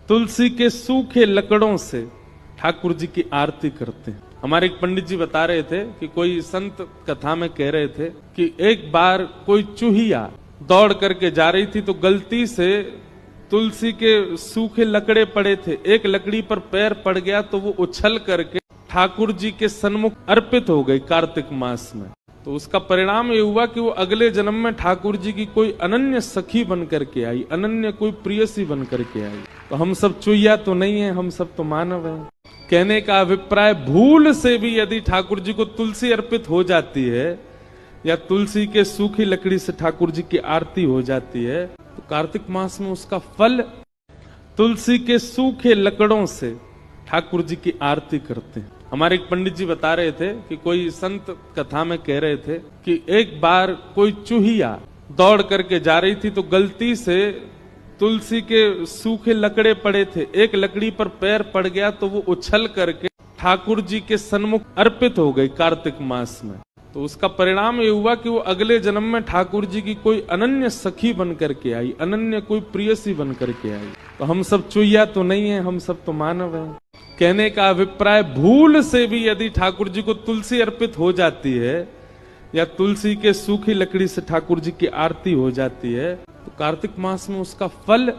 तुलसी के सूखे लकड़ों से ठाकुर जी की आरती करते हैं। हमारे एक पंडित जी बता रहे थे कि कोई संत कथा में कह रहे थे कि एक बार कोई चूहिया दौड़ करके जा रही थी तो गलती से तुलसी के सूखे लकड़े पड़े थे, एक लकड़ी पर पैर पड़ गया तो वो उछल करके ठाकुर जी के सन्मुख अर्पित हो गई कार्तिक मास में। तो उसका परिणाम ये हुआ कि वो अगले जन्म में ठाकुर जी की कोई अनन्य सखी बन करके आई, अनन्य कोई प्रियसी बन करके आई। तो हम सब चुहिया तो नहीं है, हम सब तो मानव हैं। कहने का अभिप्राय, भूल से भी यदि ठाकुर जी को तुलसी अर्पित हो जाती है या तुलसी के सूखी लकड़ी से ठाकुर जी की आरती हो जाती है तो कार्तिक मास में उसका फल तुलसी के सूखे लकड़ों से ठाकुर जी की आरती करते हैं। हमारे एक पंडित जी बता रहे थे कि कोई संत कथा में कह रहे थे कि एक बार कोई चूहिया दौड़ करके जा रही थी तो गलती से तुलसी के सूखे लकड़े पड़े थे, एक लकड़ी पर पैर पड़ गया तो वो उछल करके ठाकुर जी के सन्मुख अर्पित हो गई कार्तिक मास में। तो उसका परिणाम ये हुआ कि वो अगले जन्म में ठाकुर जी की कोई अनन्य सखी बन करके आई, अनन्य कोई प्रियसी बन करके आई। तो हम सब चुहिया तो नहीं है, हम सब तो मानव हैं। कहने का अभिप्राय, भूल से भी यदि ठाकुर जी को तुलसी अर्पित हो जाती है या तुलसी के सूखी लकड़ी से ठाकुर जी की आरती हो जाती है तो कार्तिक मास में उसका फल